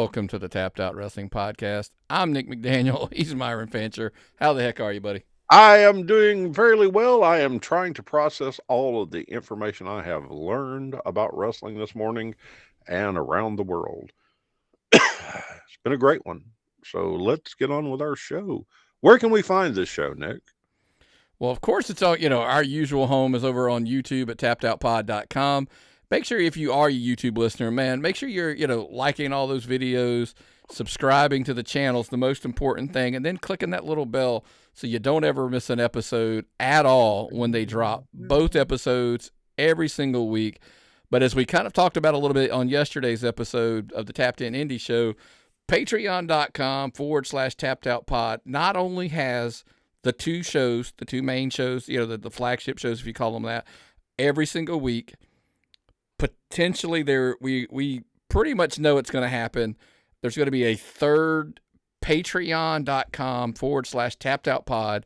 welcome to the Tapped Out Wrestling Podcast. I'm Nick McDaniel. He's Myron Fancher. How the heck are you, buddy? I am doing fairly well. I am trying to process all of the information I have learned about wrestling this morning and around the world. It's been a great one. So let's get on with our show. Where can we find this show, Nick? Well, of course, it's all, our usual home is over on YouTube at tappedoutpod.com. Make sure if you are a YouTube listener, man, make sure you're, liking all those videos, subscribing to the channel is the most important thing, and then clicking that little bell so you don't ever miss an episode at all when they drop. Both episodes every single week. But as we kind of talked about a little bit on yesterday's episode of the Tapped In Indie Show, patreon.com/tappedoutpod not only has the two shows, the two main shows, the flagship shows, if you call them that, every single week. Potentially we pretty much know it's going to happen. There's going to be a third patreon.com/tappedoutpod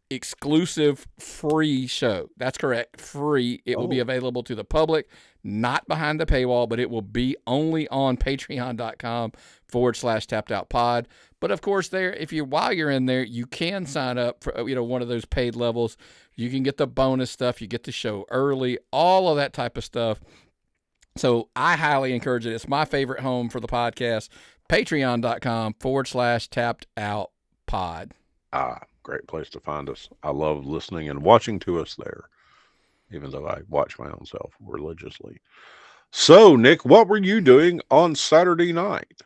exclusive free show. That's correct. Free. It will be available to the public, not behind the paywall, but it will be only on patreon.com/tappedoutpod. But of course, while you're in there, you can sign up for, one of those paid levels. You can get the bonus stuff. You get the show early, all of that type of stuff. So I highly encourage it. It's my favorite home for the podcast. Patreon.com/tappedoutpod. Great place to find us. I love listening and watching to us there, even though I watch my own self religiously. So, Nick, what were you doing on Saturday night?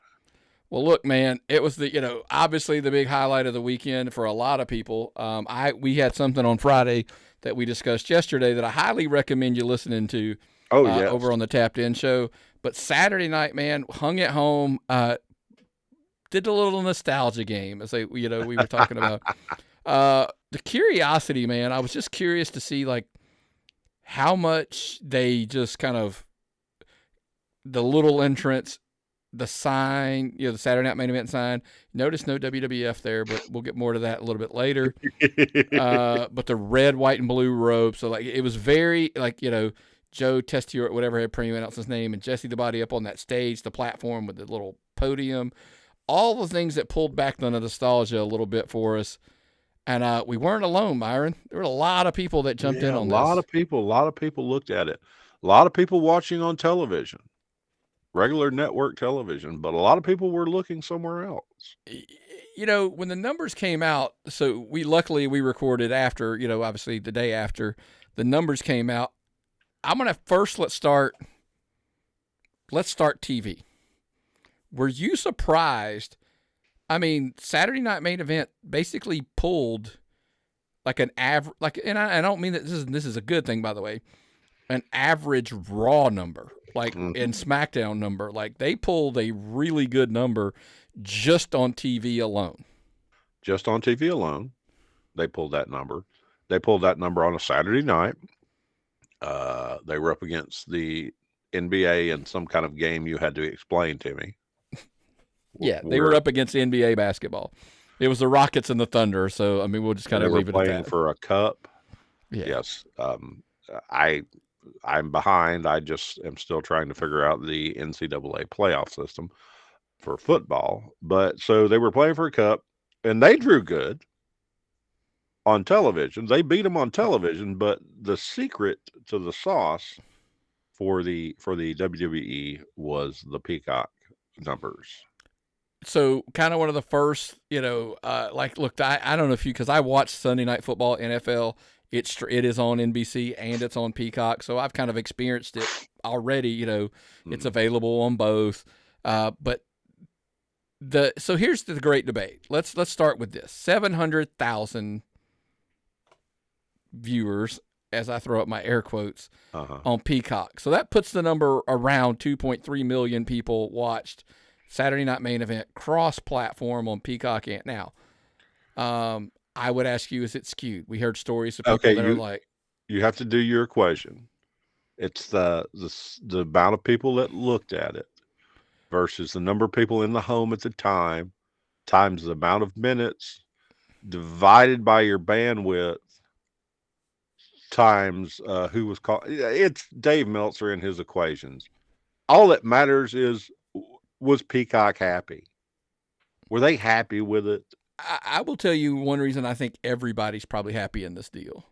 Well, look, man, it was obviously the big highlight of the weekend for a lot of people. We had something on Friday that we discussed yesterday that I highly recommend you listening to. Yes. Over on the Tapped In show. But Saturday night, man, hung at home, did a little nostalgia game, as we were talking about. The curiosity, man, I was just curious to see how much they just kind of the little entrance, the sign, the Saturday Night Main Event sign. Notice no WWF there, but we'll get more to that a little bit later. But the red, white, and blue robe. So it was very Joe Testier, whatever had premium announce his name, and Jesse the Body up on that stage, the platform with the little podium, all the things that pulled back the nostalgia a little bit for us. And we weren't alone, Myron. There were a lot of people that jumped in on this. A lot of people looked at it. A lot of people watching on television, regular network television, but a lot of people were looking somewhere else. When the numbers came out, so luckily we recorded after, obviously the day after the numbers came out. I'm going to first let's start TV. Were you surprised? I mean, Saturday Night Main Event basically pulled an average, and I don't mean that this is a good thing, by the way, an average Raw number, in Smackdown number. They pulled a really good number just on TV alone. Just on TV alone, they pulled that number. They pulled that number on a Saturday night. They were up against the NBA in some kind of game you had to explain to me. Yeah, they were up against NBA basketball. It was the Rockets and the Thunder, so we'll just kind of leave it at that. Playing for a cup. Yeah. Yes. I'm behind. I just am still trying to figure out the NCAA playoff system for football. But so they were playing for a cup, and they drew good on television. They beat them on television, but the secret to the sauce for the WWE was the Peacock numbers. So kind of one of the first, look, I don't know if because I watched Sunday Night Football, NFL. It is on NBC and it's on Peacock, so I've kind of experienced it already. It's available on both. But so here's the great debate. Let's start with this: 700,000 viewers, as I throw up my air quotes, on Peacock. So that puts the number around 2.3 million people watched Saturday Night Main Event cross-platform on Peacock. And now, I would ask you, is it skewed? We heard stories of people that are like... You have to do your equation. It's the amount of people that looked at it versus the number of people in the home at the time times the amount of minutes divided by your bandwidth times who was called. It's Dave Meltzer and his equations. All that matters is Was Peacock happy? Were they happy with it? I will tell you one reason I think everybody's probably happy in this deal.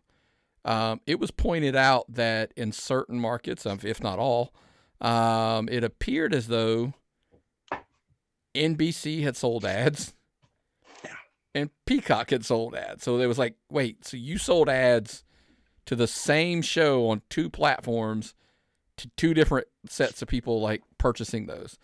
It was pointed out that in certain markets, if not all, it appeared as though NBC had sold ads and Peacock had sold ads. So it was like, wait, so you sold ads to the same show on two platforms to two different sets of people like purchasing those.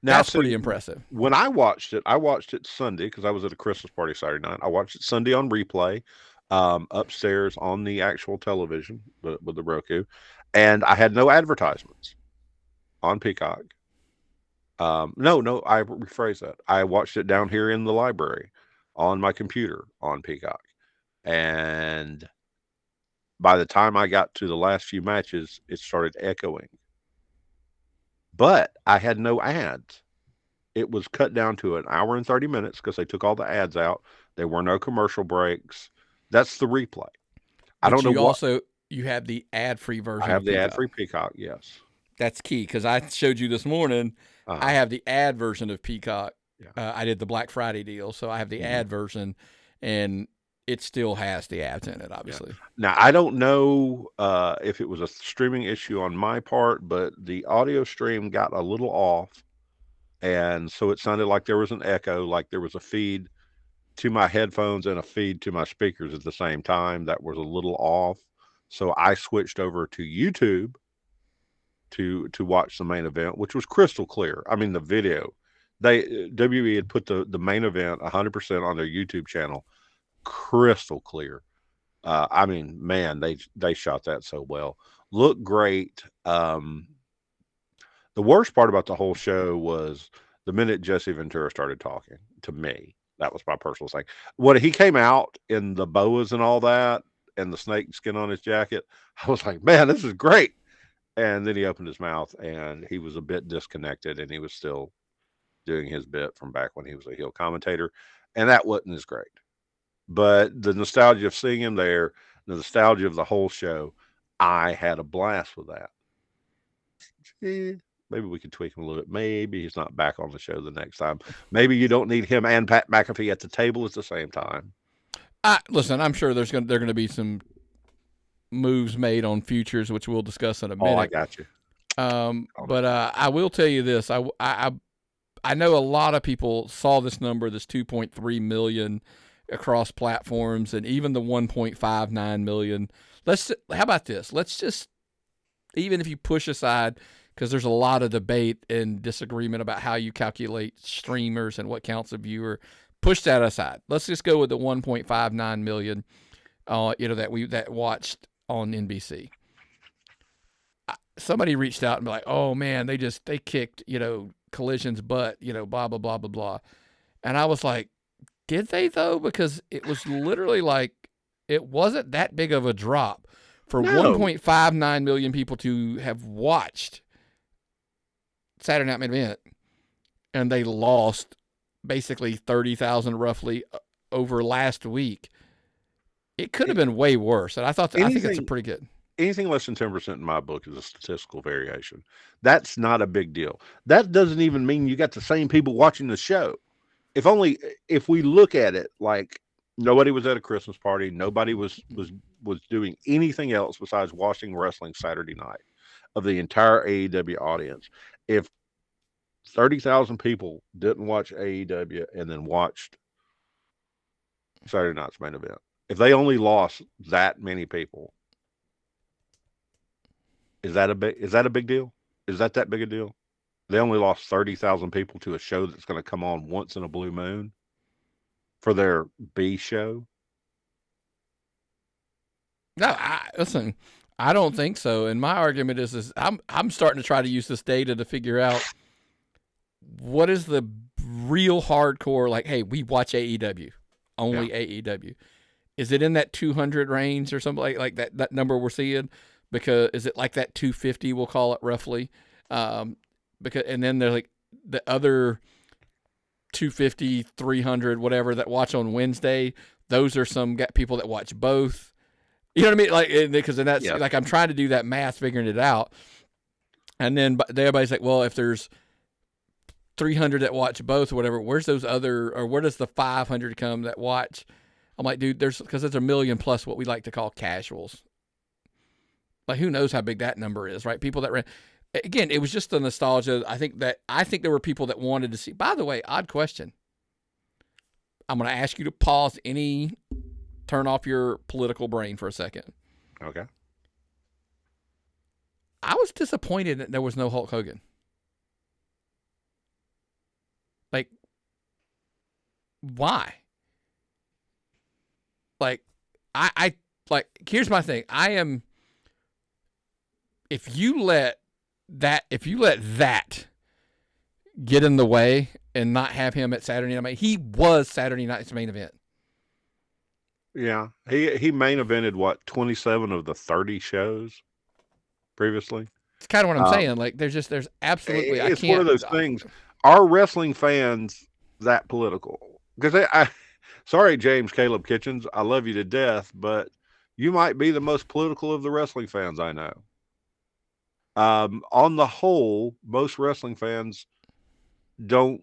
Now, That's pretty impressive. When I watched it Sunday because I was at a Christmas party Saturday night. I watched it Sunday on replay, upstairs on the actual television with the Roku, and I had no advertisements on Peacock. No, I rephrase that. I watched it down here in the library on my computer on Peacock, and by the time I got to the last few matches, it started echoing. But I had no ads. It was cut down to an hour and 30 minutes because they took all the ads out. There were no commercial breaks. That's the replay. I don't know what. You have the ad-free version. I have the ad-free Peacock, yes. That's key because I showed you this morning. I have the ad version of Peacock. Yeah. I did the Black Friday deal, so I have the ad version, and it still has the ads in it, obviously. Yeah. Now, I don't know if it was a streaming issue on my part, but the audio stream got a little off, and so it sounded like there was an echo, like there was a feed to my headphones and a feed to my speakers at the same time. That was a little off. So I switched over to YouTube to watch the main event, which was crystal clear. I mean, the video, WE had put the main event 100% on their YouTube channel, crystal clear. I mean, man, they shot that so well. Looked great. The worst part about the whole show was the minute Jesse Ventura started talking to me. That was my personal thing. When he came out in the boas and all that, and the snake skin on his jacket, I was like, man, this is great. And then he opened his mouth, and he was a bit disconnected, and he was still doing his bit from back when he was a heel commentator, and that wasn't as great. But the nostalgia of seeing him there, the nostalgia of the whole show, I had a blast with that. Maybe we could tweak him a little bit. Maybe he's not back on the show the next time. Maybe you don't need him and Pat McAfee at the table at the same time. Listen, I'm sure they're going to be some moves made on futures, which we'll discuss in a minute. Oh, I got you. But I will tell you this: I know a lot of people saw this number, this 2.3 million across platforms, and even the 1.59 million. How about this? Let's just, even if you push aside, because there's a lot of debate and disagreement about how you calculate streamers and what counts a viewer. Push that aside. Let's just go with the 1.59 million, that watched on NBC. Somebody reached out and be like, "Oh man, they kicked Collision's butt, blah blah blah blah blah," and I was like, "Did they though?" Because it was literally like it wasn't that big of a drop for 1.59 million people to have watched Saturday Night Main Event, and they lost basically 30,000 roughly over last week. It could have been way worse, and I think it's a pretty good. Anything less than 10% in my book is a statistical variation. That's not a big deal. That doesn't even mean you got the same people watching the show. If we look at it like nobody was at a Christmas party, nobody was doing anything else besides watching wrestling Saturday night of the entire AEW audience. If 30,000 people didn't watch AEW and then watched Saturday night's main event, if they only lost that many people, is that a big deal? Is that big a deal? They only lost 30,000 people to a show that's going to come on once in a blue moon for their B show. No, listen, I don't think so. And my argument is I'm starting to try to use this data to figure out what is the real hardcore, like, hey, we watch AEW, only AEW. Is it in that 200 range or something like that number we're seeing? Because is it like that 250, we'll call it roughly? And then there's like the other 250, 300, whatever that watch on Wednesday. Those are some people that watch both. You know what I mean? Like, because that's like, I'm trying to do that math, figuring it out. And then everybody's like, well, if there's 300 that watch both or whatever. Where's those other, or where does the 500 come that watch? I'm like, dude, because there's a million plus what we like to call casuals. Like, who knows how big that number is, right? People that ran. Again, it was just the nostalgia. I think there were people that wanted to see. By the way, odd question. I'm going to ask you to pause turn off your political brain for a second. Okay. I was disappointed that there was no Hulk Hogan. Like, why? Like, I here's my thing. If you let that get in the way and not have him at Saturday Night, he was Saturday Night's main event. Yeah. He main evented, what, 27 of the 30 shows previously? It's kind of what I'm saying. Like, there's absolutely, it's one of those things. Are wrestling fans that political? Because sorry, James Caleb Kitchens, I love you to death, but you might be the most political of the wrestling fans I know. On the whole, most wrestling fans don't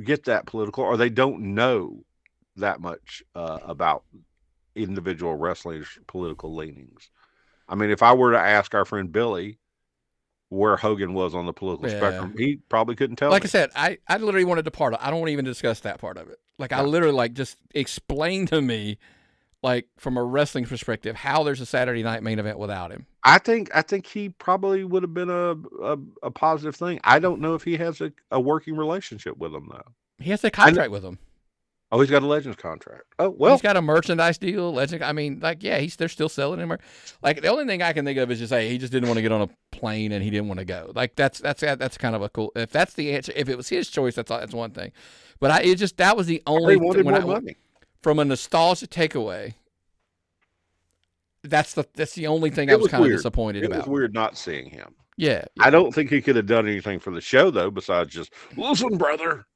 get that political, or they don't know that much about individual wrestlers' political leanings. I mean, if I were to ask our friend Billy where Hogan was on the political spectrum, he probably couldn't tell Like me. I said, I literally wanted to I don't want to even discuss that part of it. Like, I literally, just explain to me, like, from a wrestling perspective, how there's a Saturday Night main event without him. I think he probably would have been a positive thing. I don't know if he has a working relationship with them, though. He has a contract with them. Oh, he's got a Legends contract. Oh, well. He's got a merchandise deal. Legend. I mean, like, yeah, they're still selling him. Like, the only thing I can think of is just, hey, he just didn't want to get on a plane and he didn't want to go. Like, that's kind of a cool. If that's the answer, if it was his choice, that's one thing. But that was the only thing money. From a nostalgia takeaway. That's the only thing I was kind of disappointed about. It was weird not seeing him. Yeah. I don't think he could have done anything for the show, though, besides just, listen, brother.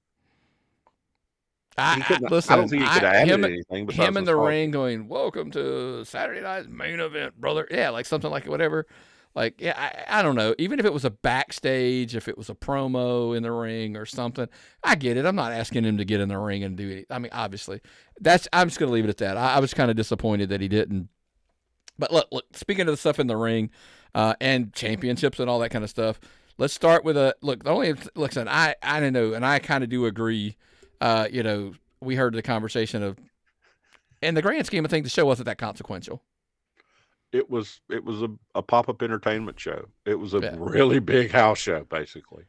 I don't think he could have added anything. Him in the ring going, welcome to Saturday Night's main event, brother. Yeah, like something like whatever. Like, yeah, I don't know. Even if it was a backstage, if it was a promo in the ring or something, I get it. I'm not asking him to get in the ring and do it. I mean, obviously. I'm just going to leave it at that. I was kind of disappointed that he didn't. But look, speaking of the stuff in the ring and championships and all that kind of stuff, let's start with listen, I don't know, and I kind of do agree. We heard the conversation of, in the grand scheme of things, the show wasn't that consequential. It was a pop-up entertainment show. It was a really big house show, basically.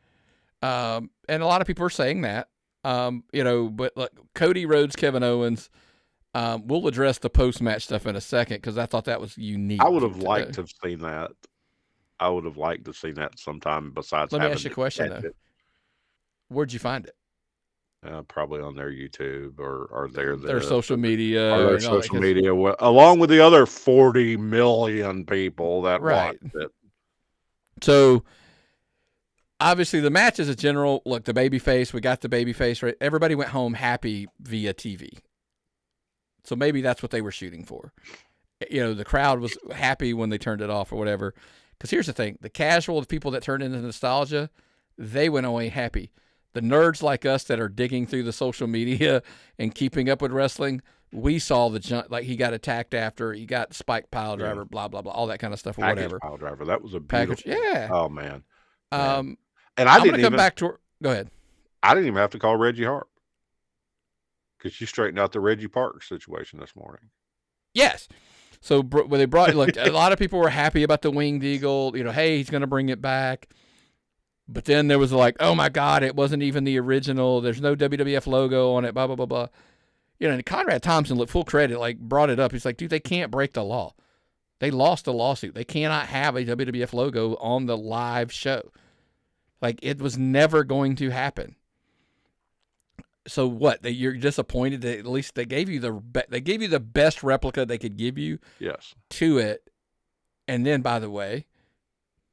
And a lot of people are saying that, but look, Cody Rhodes, Kevin Owens, we'll address the post-match stuff in a second because I thought that was unique. I would have liked to have seen that. I would have liked to have seen that sometime besides. Let me ask you a question, though. Where'd you find it? Probably on their YouTube or their social media. Or their social media, along with the other 40 million people that watched it. So, obviously, the match as a general, look, the babyface, we got the babyface, right? Everybody went home happy via TV. So maybe that's what they were shooting for. The crowd was happy when they turned it off or whatever. Because here's the thing. The people that turned into nostalgia, they went away happy. The nerds like us that are digging through the social media and keeping up with wrestling, we saw like he got attacked after, he got spiked pile driver, blah, blah, blah, all that kind of stuff or whatever. Pile driver. That was a beautiful. Yeah. Oh, man. And I'm going to come back to, go ahead. I didn't even have to call Reggie Hart because you straightened out the Reggie Park situation this morning. Yes. So when they brought, look, a lot of people were happy about the Winged Eagle. Hey, he's going to bring it back. But then there was like, oh my God, it wasn't even the original. There's no WWF logo on it, blah, blah, blah, blah. And Conrad Thompson, look, full credit, like brought it up. He's like, dude, they can't break the law. They lost a lawsuit. They cannot have a WWF logo on the live show. Like, it was never going to happen. So what? You're disappointed that at least they gave you the best replica they could give you. Yes. To it. And then, by the way,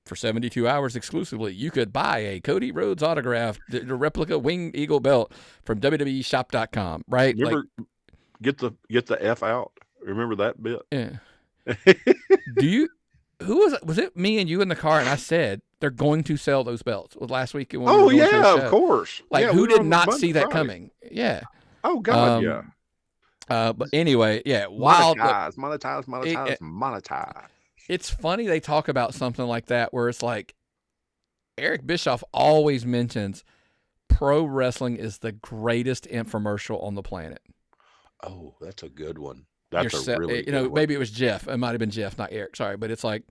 for 72 hours exclusively, you could buy a Cody Rhodes autograph, the replica Winged Eagle belt from WWEshop.com, right? Remember, get the F out. Remember that bit? Yeah. Was it me and you in the car? And I said, they're going to sell those belts. Well, last week when we Oh were going through the yeah, of show, course. like Yeah, we who were did on not Monday, see that Friday. coming? Yeah. Oh God, yeah. But anyway, yeah, wild. Monetize. It's funny they talk about something like that where it's like Eric Bischoff always mentions pro wrestling is the greatest infomercial on the planet. Oh, that's a good one. That's a really good one. Maybe it was Jeff. It might have been Jeff, not Eric. Sorry, but it's like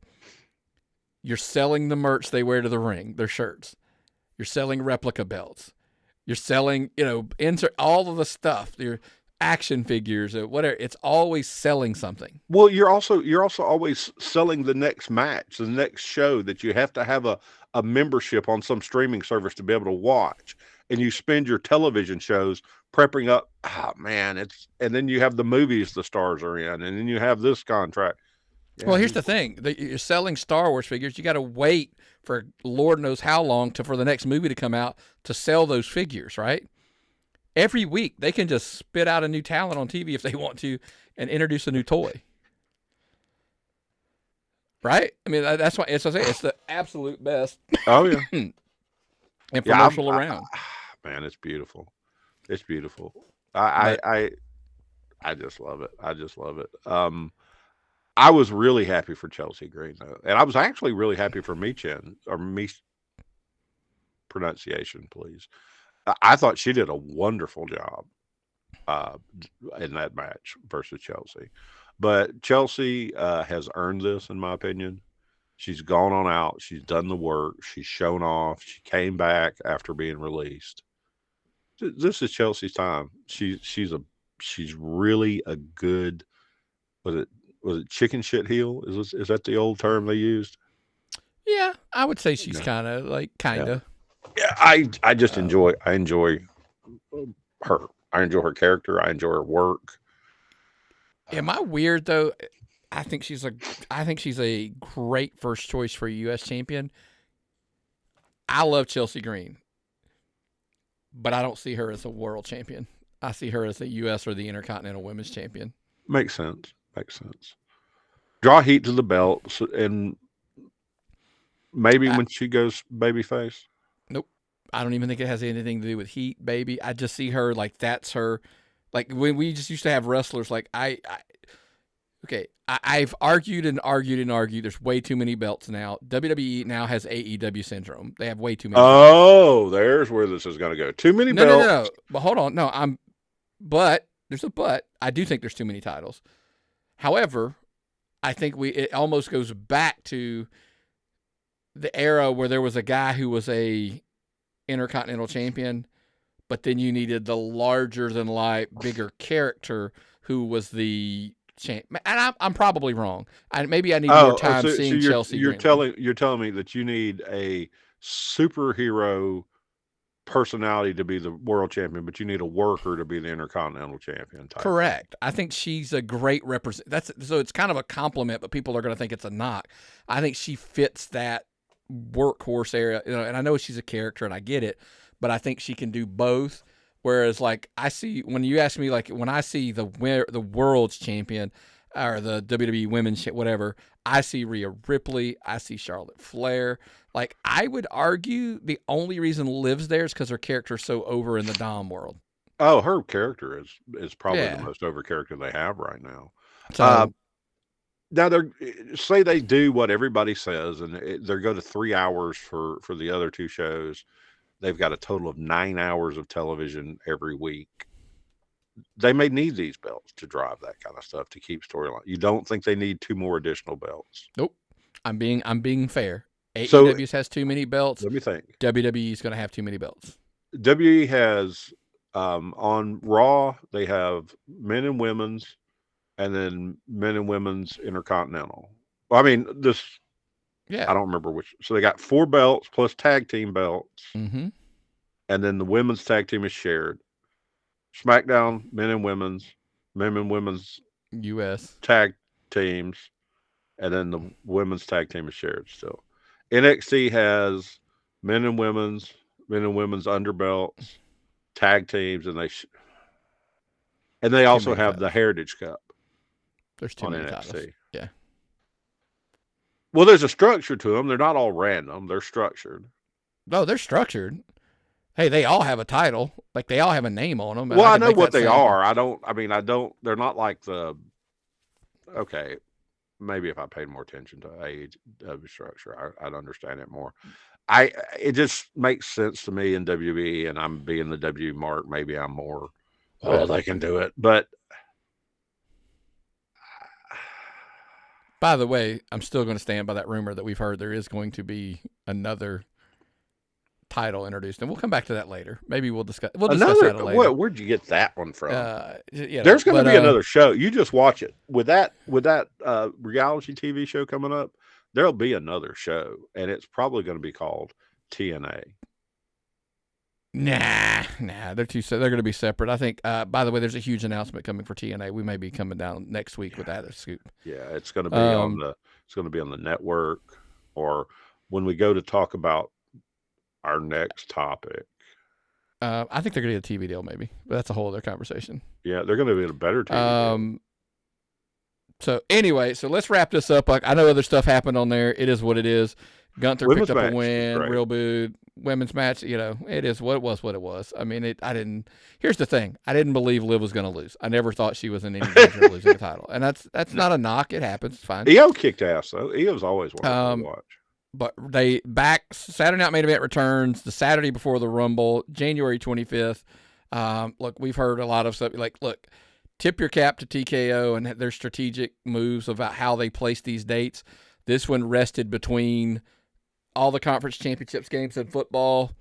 you're selling the merch they wear to the ring, their shirts. You're selling replica belts. You're selling, insert all of the stuff. Your action figures or whatever. It's always selling something. Well, you're also always selling the next match, the next show that you have to have a membership on some streaming service to be able to watch. And you spend your television shows prepping up. Oh man, and then you have the movies the stars are in, and then you have this contract. Yeah, well, here's the thing: you're selling Star Wars figures. You got to wait for Lord knows how long for the next movie to come out to sell those figures, right? Every week they can just spit out a new talent on TV if they want to, and introduce a new toy. Right? I mean, that's why it's the absolute best. Oh yeah, infomercial around. Man, it's beautiful. It's beautiful. I just love it. I just love it. I was really happy for Chelsea Green though, and I was actually really happy for Michin or Mich pronunciation, please. I thought she did a wonderful job in that match versus Chelsea. But Chelsea has earned this, in my opinion. She's gone on out. She's done the work. She's shown off. She came back after being released. This is Chelsea's time. She's really a good. Was it chicken shit heel? Is that the old term they used? Yeah, I would say she's kind of. Yeah, I just enjoy her. I enjoy her character. I enjoy her work. Am I weird though? I think she's a great first choice for a U.S. champion. I love Chelsea Green, but I don't see her as a world champion. I see her as a U.S. or the Intercontinental Women's Champion. Makes sense. Draw heat to the belt, and maybe when she goes babyface. Nope. I don't even think it has anything to do with heat, baby. I just see her like that's her. Like when we just used to have wrestlers like I've argued and argued and argued. There's way too many belts now. WWE now has AEW syndrome. They have way too many. Oh, there's where this is going to go. Too many belts. No. But hold on. No, but there's a but. I do think there's too many titles. However, I think it almost goes back to the era where there was a guy who was a Intercontinental champion, but then you needed the larger than life, bigger character who was the champ. And I'm probably wrong. Maybe I need more time seeing Chelsea. You're telling me that you need a superhero personality to be the world champion, but you need a worker to be the Intercontinental champion. Correct. I think she's a great so it's kind of a compliment, but people are going to think it's a knock. I think she fits that workhorse area, and I know she's a character, and I get it, but I think she can do both. Whereas, like when you ask me, like when I see the world's champion or the WWE Women's whatever, I see Rhea Ripley, I see Charlotte Flair. Like I would argue the only reason Liv's there is because her character is so over in the Dom world. Oh, her character is probably the most over character they have right now. So now they do what everybody says, and they go to 3 hours for the other two shows. They've got a total of 9 hours of television every week. They may need these belts to drive that kind of stuff to keep storyline. You don't think they need 2 more additional belts? Nope. I'm being fair. AEW has too many belts. Let me think. WWE is going to have too many belts. WWE has on Raw they have men and women's, and then men and women's Intercontinental. Well, I mean this. Yeah, I don't remember which. So they got 4 belts plus tag team belts, and then the women's tag team is shared. Smackdown, men and women's U.S. tag teams, and then the women's tag team is shared still. NXT has men and women's underbelts, tag teams, and they also have the Heritage Cup. There's too many titles. Yeah. Well, there's a structure to them. They're not all random. They're structured. No, they're structured. Hey, they all have a title. Like, they all have a name on them. And Well, I I can know make what that they same are. I don't. I mean, I don't. They're not like the. Okay, maybe if I paid more attention to AEW structure, I'd understand it more. It just makes sense to me in WWE, and I'm being the W mark. Maybe I'm more. Oh, they can do it, but. By the way, I'm still going to stand by that rumor that we've heard there is going to be another title introduced, and we'll come back to that later. Maybe we'll discuss that later. Where'd you get that one from? You know, there's going to be another show. You just watch it with that reality TV show coming up. There'll be another show, and it's probably going to be called TNA. Nah, they're going to be separate. I think. By the way, there's a huge announcement coming for TNA. We may be coming down next week with that scoop. Yeah, it's going to be on the network, or when we go to talk about our next topic. I think they're going to get a TV deal, maybe, but that's a whole other conversation. Yeah, they're going to get a better TV deal. So anyway, let's wrap this up. Like, I know other stuff happened on there. It is what it is. Gunther picked up a win. Real booed. Women's match, it is what it was. I mean, here's the thing. I didn't believe Liv was going to lose. I never thought she was in any danger of losing the title. And that's not a knock. It happens. It's fine. EO kicked ass, though. EO's always wonderful to watch. But Saturday Night Main Event returns the Saturday before the Rumble, January 25th. Look, we've heard a lot of stuff. Like, look, tip your cap to TKO and their strategic moves about how they place these dates. This one rested between all the conference championships games in football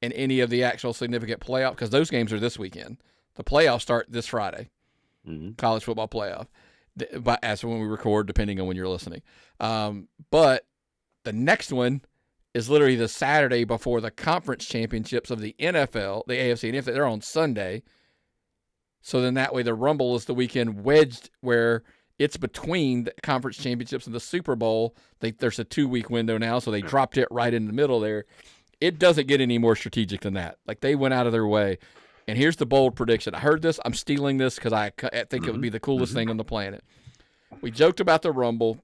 and any of the actual significant playoff, because those games are this weekend. The playoffs start this Friday, college football playoff, as when we record, depending on when you're listening. But the next one is literally the Saturday before the conference championships of the NFL, the AFC and NFL. They're on Sunday. So then that way the Rumble is the weekend wedged where it's between the conference championships and the Super Bowl. There's a 2-week window now, so they dropped it right in the middle there. It doesn't get any more strategic than that. Like, they went out of their way. And here's the bold prediction. I heard this. I'm stealing this because I think it would be the coolest thing on the planet. We joked about the Rumble.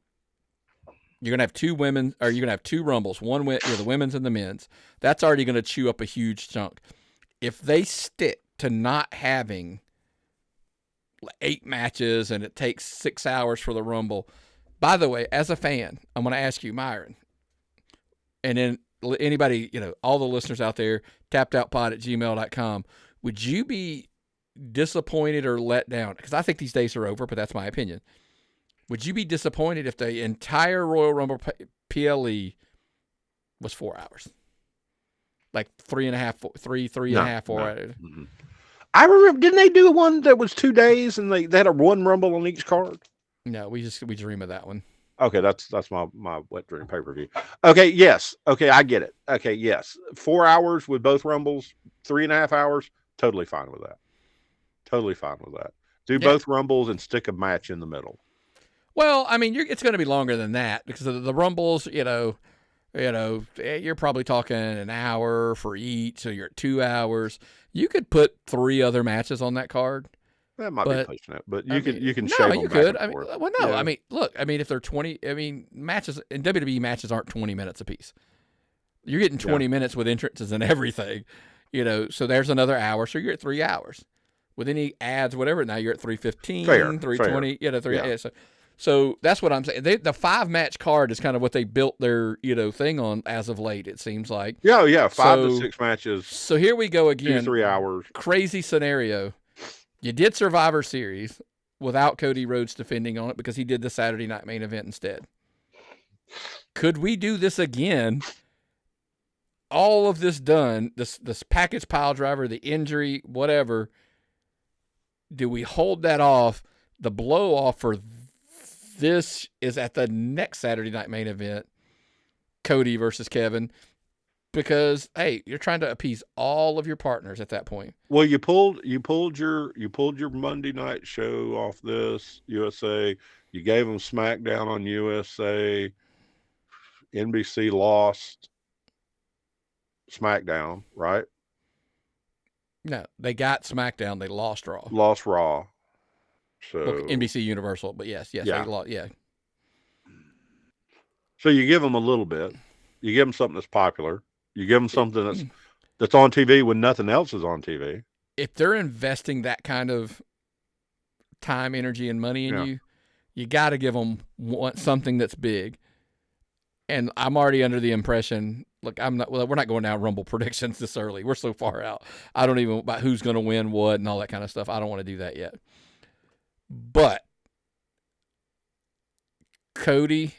You're going to have two women, or you're going to have two Rumbles, the women's and the men's. That's already going to chew up a huge chunk. If they stick to not having 8 matches and it takes 6 hours for the Rumble. By the way, as a fan, I'm going to ask you, Myron, and then anybody, all the listeners out there, tappedoutpod@gmail.com, would you be disappointed or let down? Because I think these days are over, but that's my opinion. Would you be disappointed if the entire Royal Rumble PLE was 4 hours? Like 3.5, 4 hours. Mm-hmm. I remember, didn't they do one that was 2 days and they had a one Rumble on each card? No, we dream of that one. Okay, that's my wet dream pay-per-view. Okay, yes. Okay, I get it. Okay, yes. 4 hours with both Rumbles, 3.5 hours, totally fine with that. Do both Rumbles and stick a match in the middle. Well, I mean, it's going to be longer than that because the Rumbles, you're probably talking an hour for each, so you're at 2 hours. You could put 3 other matches on that card. That might be pushing it, but you can shave them back and forth. I mean, look, if they're 20, matches in WWE matches aren't 20 minutes apiece. You're getting 20 minutes with entrances and everything, So there's another hour, so you're at 3 hours. With any ads, whatever. Now you're at 3:15, 3:20, 3. Yeah. So that's what I'm saying. The 5-match card is kind of what they built their thing on as of late. It seems like. Yeah, 5 to 6 matches. So here we go again. 2-3 hours. Crazy scenario. You did Survivor Series without Cody Rhodes defending on it because he did the Saturday Night Main Event instead. Could we do this again? All of this done, this package pile driver, the injury, whatever. Do we hold that off? The blow off for this is at the next Saturday Night Main Event, Cody versus Kevin, because hey, you're trying to appease all of your partners at that point. Well, you pulled your Monday night show off this USA. You gave them Smackdown on USA. NBC lost Smackdown, right? No, they got Smackdown. They lost Raw. Lost Raw. So NBC Universal, but yes, they lost. Yeah. So you give them a little bit. You give them something that's popular. You give them something that's on TV when nothing else is on TV. If they're investing that kind of time, energy, and money in Yeah. you, you got to give them something that's big. And I'm already under the impression. Look, I'm not. Well, we're not going down Rumble predictions this early. We're so far out. I don't even about who's going to win what and all that kind of stuff. I don't want to do that yet. But Cody,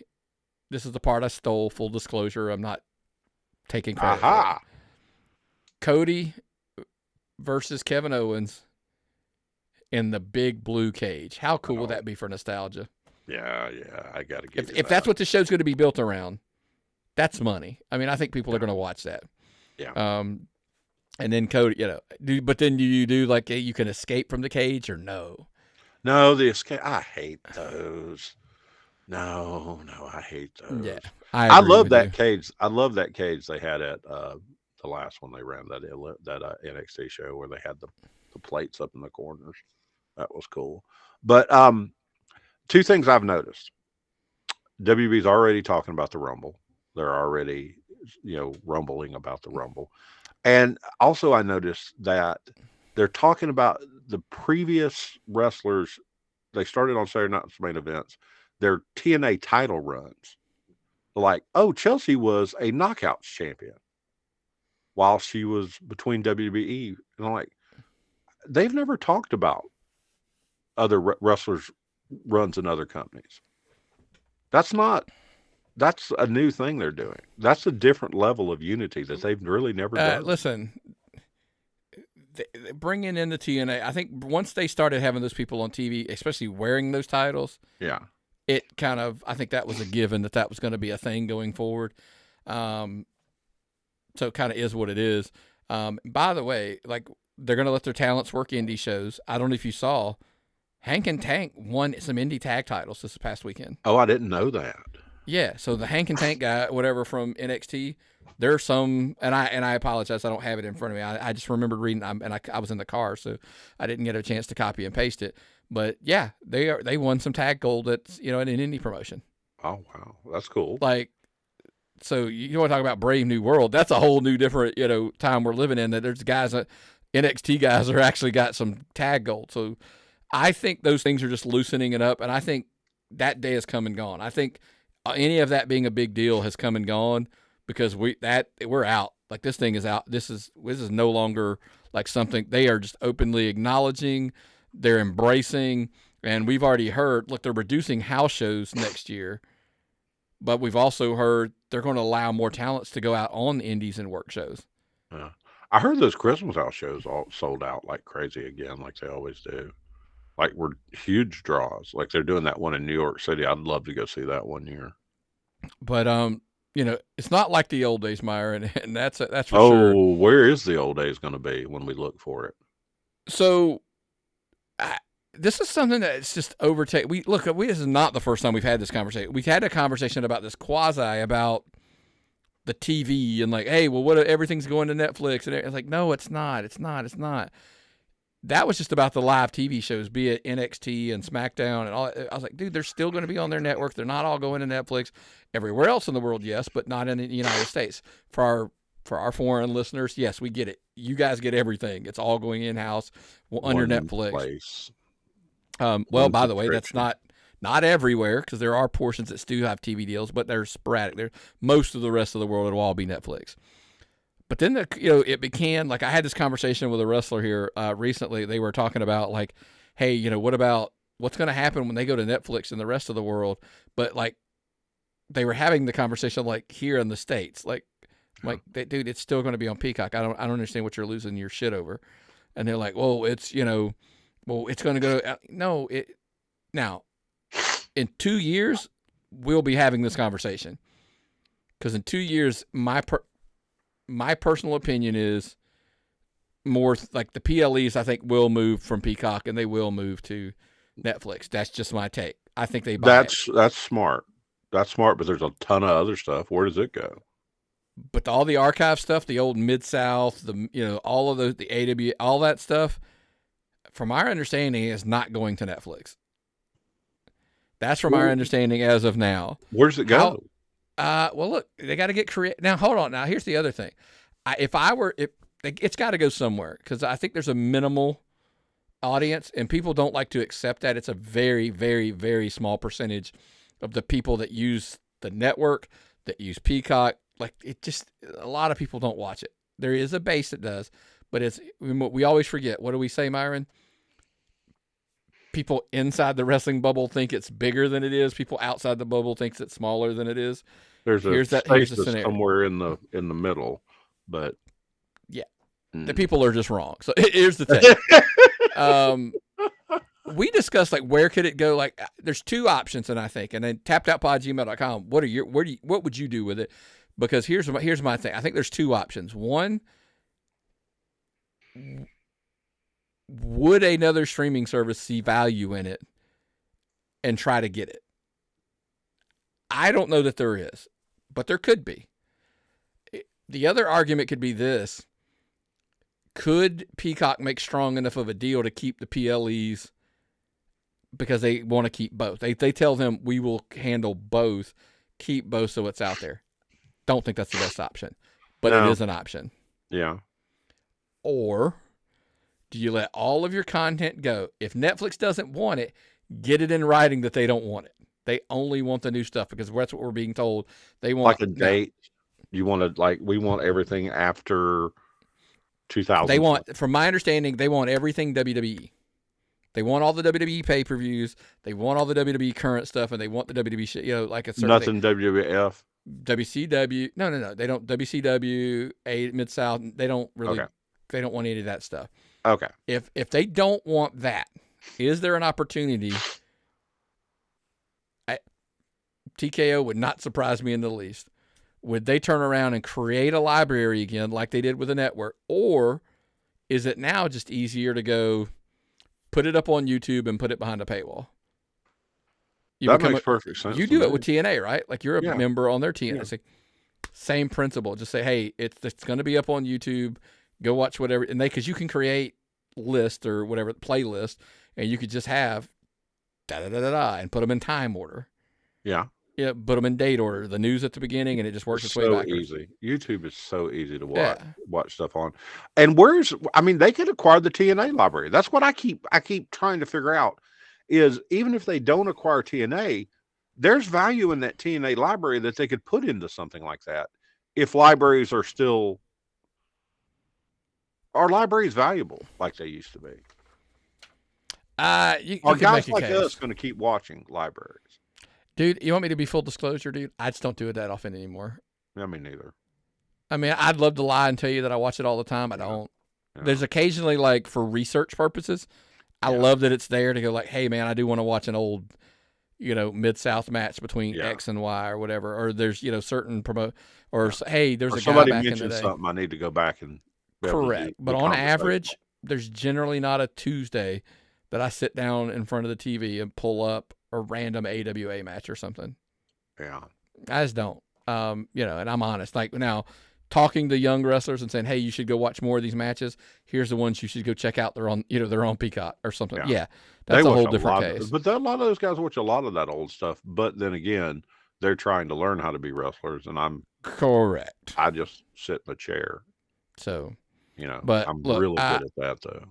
this is the part I stole. Full disclosure, I'm not taking credit for it. Cody versus Kevin Owens in the big blue cage. How cool would that be for nostalgia? Yeah, I got to give you if that's what the show's going to be built around, that's money. I mean, I think people are going to watch that. Yeah. And then Cody, but then do you do like you can escape from the cage or no? No, the escape. I hate those. No, I hate those. Yeah, I love that you. cage. I love that cage they had at the last one they ran, that NXT show where they had the plates up in the corners. That was cool. But two things I've noticed. WB's already talking about the Rumble. They're already, rumbling about the Rumble. And also I noticed that they're talking about the previous wrestlers. They started on Saturday Night's Main Events, their TNA title runs. Like, oh, Chelsea was a Knockouts champion while she was between WWE. And I'm like, they've never talked about other wrestlers' runs in other companies. That's a new thing they're doing. That's a different level of unity that they've really never done. Listen, bringing in the TNA, I think once they started having those people on TV, especially wearing those titles, it kind of, I think that was a given that was going to be a thing going forward. So it kind of is what it is. By the way, like they're going to let their talents work indie shows. I don't know if you saw, Hank and Tank won some indie tag titles this past weekend. Oh, I didn't know that. Yeah, so the Hank and Tank guy, whatever from NXT, there's some, and I apologize, I don't have it in front of me. I just remembered reading, and I was in the car, so I didn't get a chance to copy and paste it. But yeah, they won some tag gold at in an indie promotion. Oh wow, that's cool. Like, so you want to talk about brave new world? That's a whole new different time we're living in. That there's guys, NXT guys, are actually got some tag gold. So I think those things are just loosening it up, and I think that day has come and gone. I think any of that being a big deal has come and gone because we're out. Like this thing is out. This is no longer like something they are just openly acknowledging. They're embracing, and we've already heard. Look, they're reducing house shows next year, but we've also heard they're going to allow more talents to go out on the indies and work shows. I heard those Christmas house shows all sold out like crazy again, like they always do. Like we're huge draws. Like they're doing that one in New York City. I'd love to go see that one year. But it's not like the old days, Myron, and that's for sure. Oh, where is the old days going to be when we look for it? So, this is something that's just overtaken. This is not the first time we've had this conversation. We've had a conversation about this about the TV and like, hey, well, what everything's going to Netflix, and it's like, no, it's not. It's not. That was just about the live TV shows, be it NXT and Smackdown and all. I was like, dude, they're still going to be on their network. They're not all going to Netflix. Everywhere else in the world, yes, but not in the United States. For our foreign listeners, yes, we get it. You guys get everything. It's all going in-house under Netflix. Well, by the way, that's not everywhere because there are portions that still have TV deals, but they're sporadic. Most of the rest of the world, it'll all be Netflix. But then it became like I had this conversation with a wrestler here recently. They were talking about like, hey, what's going to happen when they go to Netflix in the rest of the world? But like, they were having the conversation like here in the States, like, dude, it's still going to be on Peacock. I don't understand what you're losing your shit over. And they're like, well, it's it's going to go. No, now in 2 years we'll be having this conversation because in 2 years my personal opinion is more like the PLEs, I think, will move from Peacock and they will move to Netflix. That's just my take. I think they buy it. That's smart. That's smart, but there's a ton of other stuff. Where does it go? But all the archive stuff, the old Mid-South, all of those, the AW, all that stuff, from our understanding, is not going to Netflix. That's from our understanding as of now. Where's it go? Well, look, they got to get creative. Now, hold on. Now, here's the other thing. If it's got to go somewhere, because I think there's a minimal audience, and people don't like to accept that. It's a very, very, very small percentage of the people that use the network, that use Peacock. Like, a lot of people don't watch it. There is a base that does, but we always forget. What do we say, Myron? People inside the wrestling bubble think it's bigger than it is. People outside the bubble thinks it's smaller than it is. There's a here's the scenario somewhere in the middle, but yeah, the people are just wrong. So here's the thing. We discussed like where could it go? Like there's two options, and I think, and then tappedoutpod@gmail.com. What would you do with it? Because here's my thing. I think there's two options. One, would another streaming service see value in it and try to get it? I don't know that there is, but there could be. The other argument could be this. Could Peacock make strong enough of a deal to keep the PLEs because they want to keep both? They tell them we will handle both, keep both so it's out there. Don't think that's the best option, but It is an option. Yeah. Or do you let all of your content go? If Netflix doesn't want it, get it in writing that they don't want it. They only want the new stuff because that's what we're being told. They want like a date. You want to we want everything after 2000. They want, from my understanding, they want everything WWE. They want all the WWE pay-per-views. They want all the WWE current stuff, and they want the WWE shit. Like a certain nothing thing. WWF. WCW. No. They don't. WCW, Mid-South. They don't really. Okay. They don't want any of that stuff. Okay. If they don't want that, is there an opportunity? TKO would not surprise me in the least. Would they turn around and create a library again like they did with the network? Or is it now just easier to go put it up on YouTube and put it behind a paywall? That makes perfect sense. You do it with TNA, right? Like you're a member on their TNA. Yeah. Same principle. Just say, hey, it's going to be up on YouTube. Go watch whatever. And because you can create list or whatever, playlist, and you could just have da-da-da-da-da and put them in time order. Yeah. Yeah, put them in date order. The news at the beginning, and it just works its way back. So easy. YouTube is so easy to watch stuff on. And they could acquire the TNA library. That's what I keep trying to figure out. Is even if they don't acquire TNA, there's value in that TNA library that they could put into something like that. If libraries are still, are libraries valuable like they used to be? Are guys like us going to keep watching libraries? Dude, you want me to be full disclosure, dude? I just don't do it that often anymore. Yeah, me neither. I mean, I'd love to lie and tell you that I watch it all the time. I don't. Yeah. There's occasionally, like, for research purposes, I love that it's there to go like, hey, man, I do want to watch an old, Mid-South match between X and Y or whatever. Or there's, certain hey, there's a guy back in the day. Something I need to go back and. Correct. But on average, there's generally not a Tuesday that I sit down in front of the TV and pull up a random AWA match or something. Yeah. I just don't. And I'm honest. Like now, talking to young wrestlers and saying, hey, you should go watch more of these matches. Here's the ones you should go check out. They're on Peacock or something. Yeah. That's a whole different case. But a lot of those guys watch a lot of that old stuff. But then again, they're trying to learn how to be wrestlers, and I'm correct. I just sit in the chair. So, but I'm really good at that though.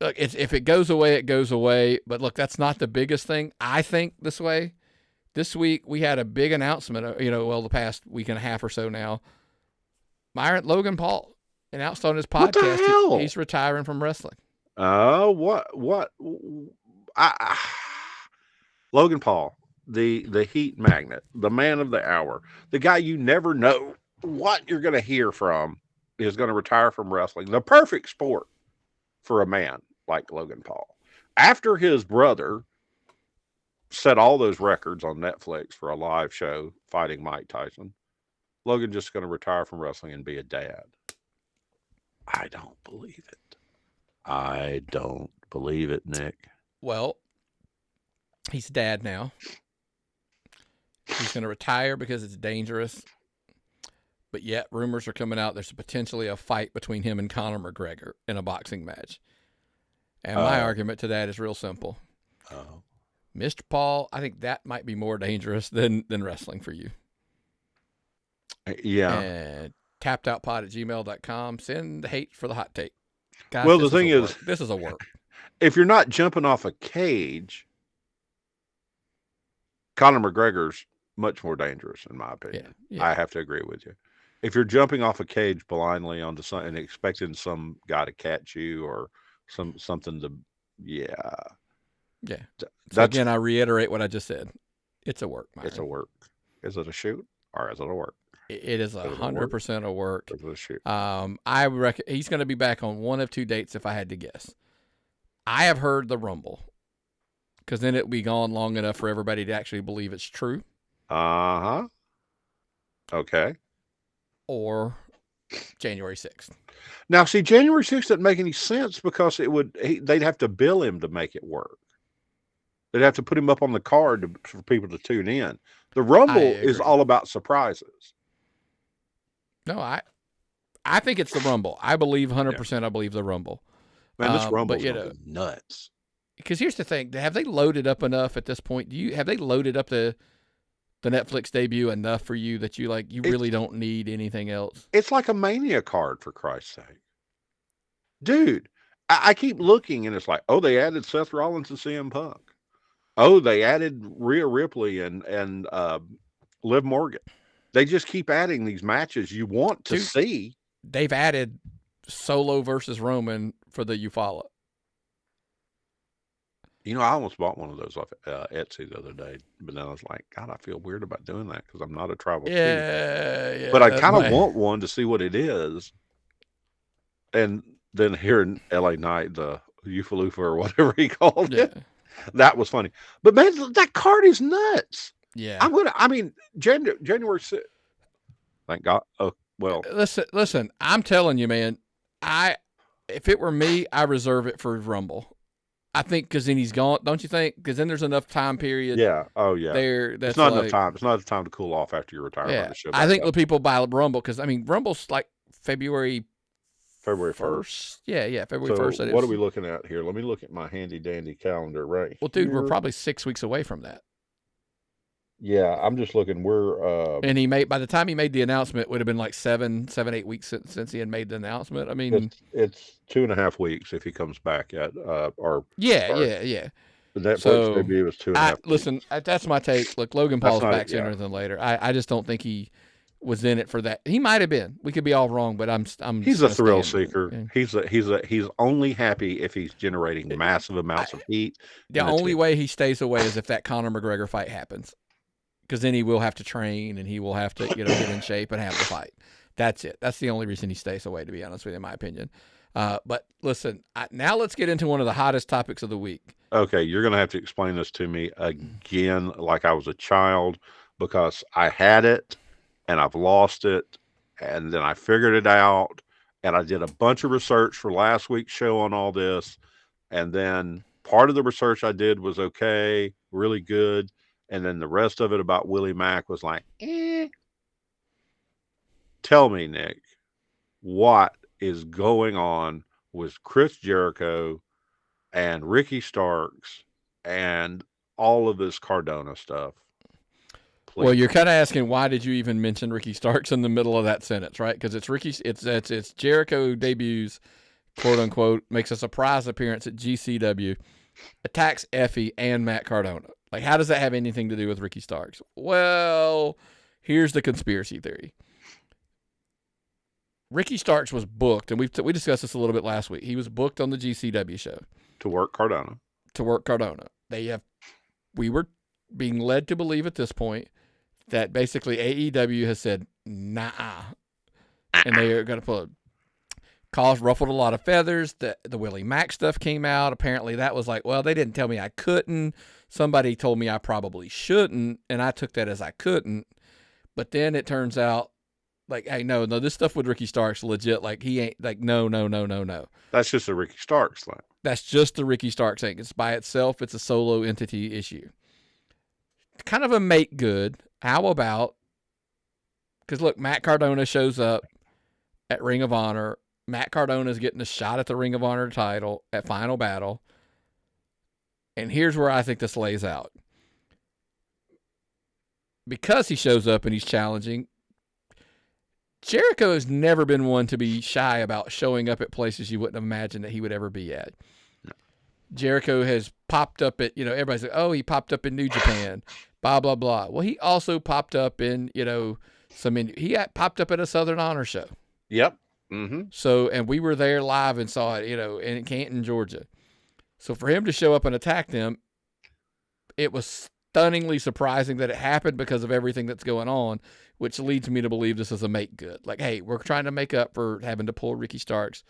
Look, if it goes away, it goes away. But look, that's not the biggest thing. I think this week we had a big announcement. The past week and a half or so now, Myron Logan Paul announced on his podcast he's retiring from wrestling. Oh, what? Logan Paul, the heat magnet, the man of the hour, the guy you never know what you're going to hear from, is going to retire from wrestling. The perfect sport for a man like Logan Paul. After his brother set all those records on Netflix for a live show fighting Mike Tyson, Logan just going to retire from wrestling and be a dad. I don't believe it. I don't believe it, Nick. Well, he's dad now. He's going to retire because it's dangerous. But yet rumors are coming out there's potentially a fight between him and Conor McGregor in a boxing match. And my argument to that is real simple. Mr. Paul, I think that might be more dangerous than wrestling for you. Yeah. And tappedoutpod@gmail.com. Send the hate for the hot take. Guys, Well, the thing is, this is a work. if you're not jumping off a cage, Conor McGregor's much more dangerous, in my opinion. Yeah. I have to agree with you. If you're jumping off a cage blindly onto something and expecting some guy to catch you or something to, yeah. So again, I reiterate what I just said. It's a work, Myron. It's a work. Is it a shoot or is it a work? It is 100% a work. Is it a shoot? I reckon he's going to be back on one of two dates if I had to guess. I have heard the Rumble, because then it will be gone long enough for everybody to actually believe it's true. Uh-huh. Okay. Or January 6th. Now, see, January 6th doesn't make any sense because they'd have to bill him to make it work. They'd have to put him up on the card for people to tune in. The Rumble is all about surprises. No, I think it's the Rumble. I believe 100%. I believe the Rumble. Man, this Rumble's nuts. Because here's the thing: have they loaded up enough at this point? Have they loaded up the Netflix debut enough for you that you really don't need anything else? It's like a Mania card, for Christ's sake, dude. I keep looking and it's like, oh, they added Seth Rollins and CM Punk. Oh, they added Rhea Ripley and Liv Morgan. They just keep adding these matches you want to see. They've added Solo versus Roman for the Eufaula. You know, I almost bought one of those off Etsy the other day, but then I was like, God, I feel weird about doing that because I'm not a tribal chief. Yeah. But I kind of want one to see what it is. And then here in LA Knight, the Eufalufa or whatever he called it, that was funny. But man, that card is nuts. Yeah. January 6th. Thank God. Oh, well. Listen, I'm telling you, man, if it were me, I reserve it for Rumble. I think because then he's gone, don't you think? Because then there's enough time period. Yeah. Oh, yeah. That's it's not enough time. It's not enough time to cool off after your retirement. Yeah. I think the people buy Rumble because, Rumble's like February 1st. Yeah, February 1st. What are we looking at here? Let me look at my handy dandy calendar right Well, dude, we're probably 6 weeks away from that. Yeah, I'm just looking. And by the time he made the announcement, it would have been like 7-8 weeks since he had made the announcement. I mean, it's 2.5 weeks if he comes back at yeah. The Netflix debut was 2.5 weeks. Listen, that's my take. Look, Logan Paul's back sooner than later. I just don't think he was in it for that. He might have been. We could be all wrong, but I'm. He's a thrill seeker. Yeah. He's only happy if he's generating massive amounts of heat. The only way he stays away is if that Conor McGregor fight happens. Because then he will have to train and he will have to, get in shape and have the fight. That's it. That's the only reason he stays away, to be honest with you, in my opinion. But listen, now let's get into one of the hottest topics of the week. Okay, you're going to have to explain this to me again like I was a child because I had it and I've lost it and then I figured it out and I did a bunch of research for last week's show on all this. And then part of the research I did was okay, really good. And then the rest of it about Willie Mack was like, Tell me, Nick, what is going on with Chris Jericho and Ricky Starks and all of this Cardona stuff? Please. Well, you're kind of asking why did you even mention Ricky Starks in the middle of that sentence, right? Because it's Jericho debuts, quote unquote, makes a surprise appearance at GCW, attacks Effie and Matt Cardona. Like, how does that have anything to do with Ricky Starks? Well, here's the conspiracy theory. Ricky Starks was booked, and we discussed this a little bit last week. He was booked on the GCW show to work Cardona. We were being led to believe at this point that basically AEW has said, nah, and they are going to put ruffled a lot of feathers. The Willie Mack stuff came out. Apparently that was like, well, they didn't tell me I couldn't. Somebody told me I probably shouldn't, and I took that as I couldn't. But then it turns out, like, hey, no, this stuff with Ricky Starks legit. Like, he ain't, like, no. That's just a Ricky Starks thing. That's just the Ricky Starks thing. It's by itself. It's a solo entity issue. Kind of a make good. How about, because look, Matt Cardona shows up at Ring of Honor. Matt Cardona is getting a shot at the Ring of Honor title at Final Battle. And here's where I think this lays out. Because he shows up and he's challenging, Jericho has never been one to be shy about showing up at places you wouldn't have imagined that he would ever be at. No. Jericho has popped up at, everybody's like, oh, he popped up in New Japan, blah, blah, blah. Well, he also popped up in, he popped up at a Southern Honor show. Yep. Mm-hmm. So, and we were there live and saw it, in Canton, Georgia. So for him to show up and attack them, it was stunningly surprising that it happened because of everything that's going on, which leads me to believe this is a make good. Like, hey, we're trying to make up for having to pull Ricky Starks.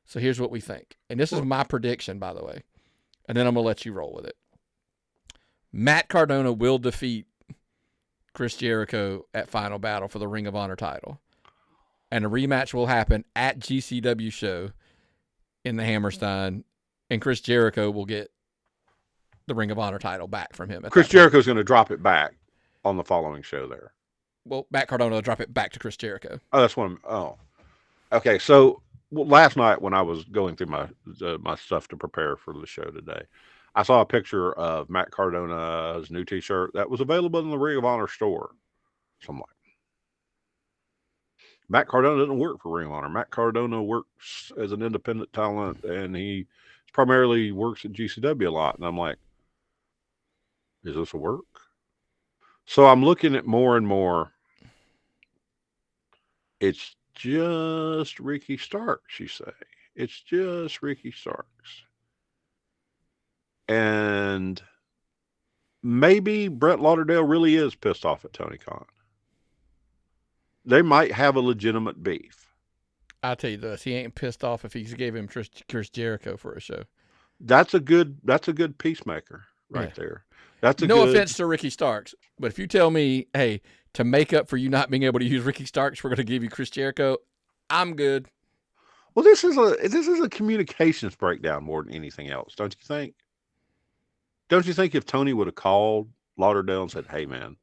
So here's what we think. And this is my prediction, by the way. And then I'm going to let you roll with it. Matt Cardona will defeat Chris Jericho at Final Battle for the Ring of Honor title. And a rematch will happen at GCW show in the Hammerstein. And Chris Jericho will get the Ring of Honor title back from him. Chris Jericho's going to drop it back on the following show there. Well, Matt Cardona will drop it back to Chris Jericho. Oh, that's one. Oh, okay. So last night when I was going through my stuff to prepare for the show today, I saw a picture of Matt Cardona's new T-shirt that was available in the Ring of Honor store. So I'm like, Matt Cardona doesn't work for Ring of Honor. Matt Cardona works as an independent talent, and he primarily works at GCW a lot. And I'm like, is this a work? So I'm looking at more and more. It's just Ricky Starks, you say. It's just Ricky Starks. And maybe Brett Lauderdale really is pissed off at Tony Khan. They might have a legitimate beef. I'll tell you this: he ain't pissed off if he gave him Chris Jericho for a show. That's a good peacemaker right there. That's no offense to Ricky Starks, but if you tell me, hey, to make up for you not being able to use Ricky Starks, we're going to give you Chris Jericho, I'm good. Well, this is a communications breakdown more than anything else, don't you think? Don't you think if Tony would have called Lauderdale and said, "Hey, man,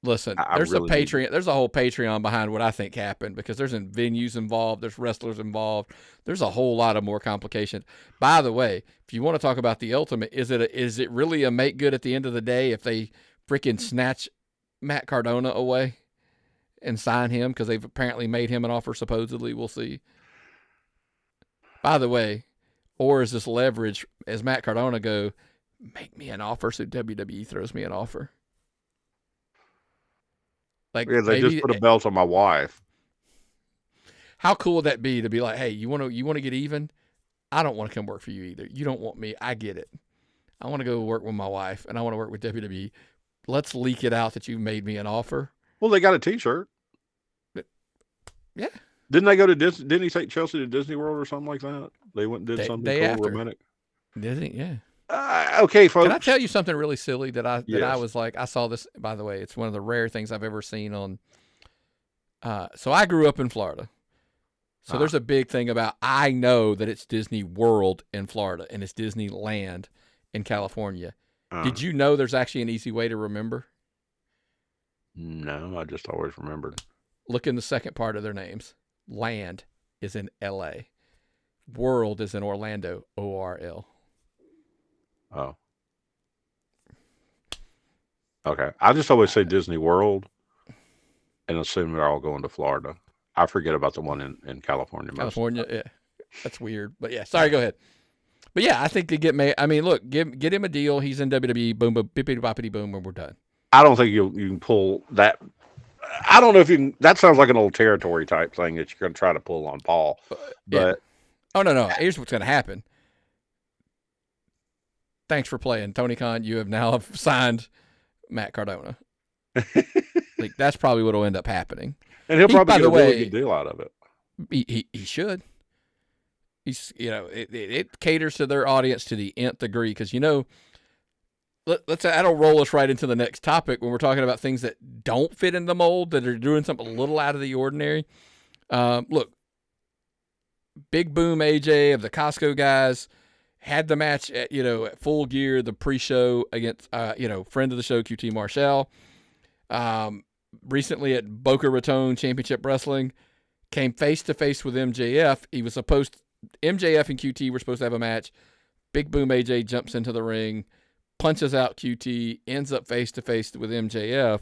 listen, there's a whole Patreon behind what I think happened because there's venues involved, there's wrestlers involved, there's a whole lot of more complications. By the way, if you want to talk about the ultimate, is it really a make good at the end of the day if they freaking snatch Matt Cardona away and sign him because they've apparently made him an offer? Supposedly, we'll see. By the way, or is this leverage as Matt Cardona go, make me an offer so WWE throws me an offer? Like, yeah, they just put a belt on my wife. How cool would that be to be like, hey, you want to get even? I don't want to come work for you either. You don't want me. I get it. I want to go work with my wife, and I want to work with WWE. Let's leak it out that you made me an offer. Well, they got a T-shirt. Yeah. Didn't they go to Disney? Didn't he take Chelsea to Disney World or something like that? They went and did something cool, romantic. Disney, yeah. Okay, folks. Can I tell you something really silly that I Yes. was like, I saw this, by the way, it's one of the rare things I've ever seen on. So I grew up in Florida. So there's a big thing about, I know that it's Disney World in Florida and it's Disneyland in California. Did you know there's actually an easy way to remember? No, I just always remembered. Look in the second part of their names. Land is in L.A. World is in Orlando, O-R-L. Oh. Okay. I just always say Disney World and assume they're all going to Florida. I forget about the one in California. California, yeah. That's weird. But yeah, sorry, go ahead. But yeah, I think they get made. I mean, look, get him a deal. He's in WWE. Boom, boom, bippity boppity boom, and we're done. I don't think you can pull that. I don't know if you can. That sounds like an old territory type thing that you're going to try to pull on Paul. But oh no, here's what's going to happen. Thanks for playing, Tony Khan. You have now signed Matt Cardona. Like, that's probably what will end up happening. And he'll probably get a really good deal out of it. He should. He's, it caters to their audience to the nth degree because, that'll roll us right into the next topic when we're talking about things that don't fit in the mold, that are doing something a little out of the ordinary. Look, Big Boom AJ of the Costco guys had the match at Full Gear, the pre-show against, friend of the show, QT Marshall. Recently at Boca Raton Championship Wrestling, came face-to-face with MJF. MJF and QT were supposed to have a match. Big Boom AJ jumps into the ring, punches out QT, ends up face to face with MJF.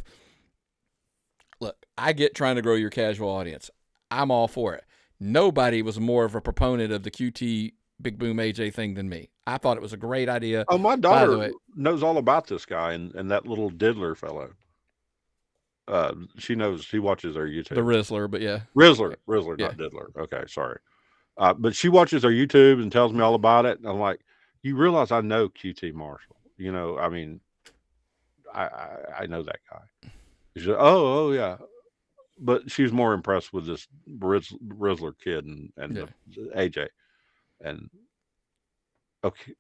Look, I get trying to grow your casual audience. I'm all for it. Nobody was more of a proponent of the QT Big Boom AJ thing than me. I thought it was a great idea. Oh, my By the daughter way, knows all about this guy and that little diddler fellow. She knows. She watches our YouTube. the Rizzler, but yeah. Rizzler, Yeah. not diddler. Okay, sorry. But she watches our YouTube and tells me all about it. And I'm like, you realize I know QT Marshall. You know, I mean, I know that guy. She said, oh yeah. But she's more impressed with this Rizzler kid and Yeah. the AJ. And okay,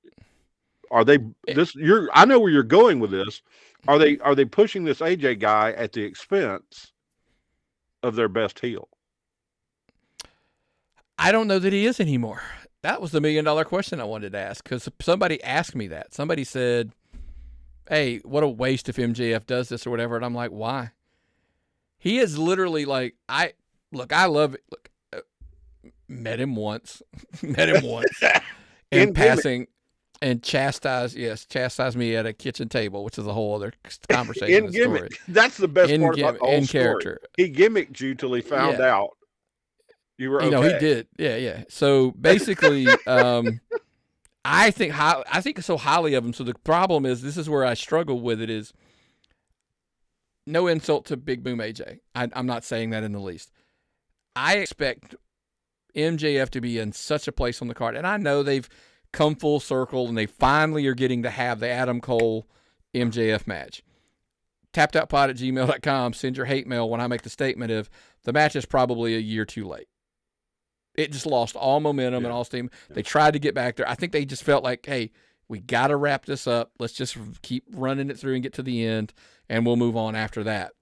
are they this? I know where you're going with this. Are they pushing this AJ guy at the expense of their best heel? I don't know that he is anymore. That was the $1 million question I wanted to ask, because somebody asked me that. Somebody said, hey, what a waste if MJF does this or whatever. And I'm like, why? He is literally like, I love it. Look, met him once in passing and chastised me at a kitchen table, which is a whole other conversation. In gimmick. Story. That's the best part about the whole story. Character. He gimmicked you till he found out you were okay. You know, he did. Yeah. So basically, I think so highly of him. So the problem is, this is where I struggle with it, is no insult to Big Boom AJ. I'm not saying that in the least. I expect MJF to be in such a place on the card. And I know they've come full circle and they finally are getting to have the Adam Cole MJF match. tappedoutpod@gmail.com. Send your hate mail when I make the statement of the match is probably a year too late. It just lost all momentum and all steam. They tried to get back there. I think they just felt like, hey, we got to wrap this up. Let's just keep running it through and get to the end, and we'll move on after that.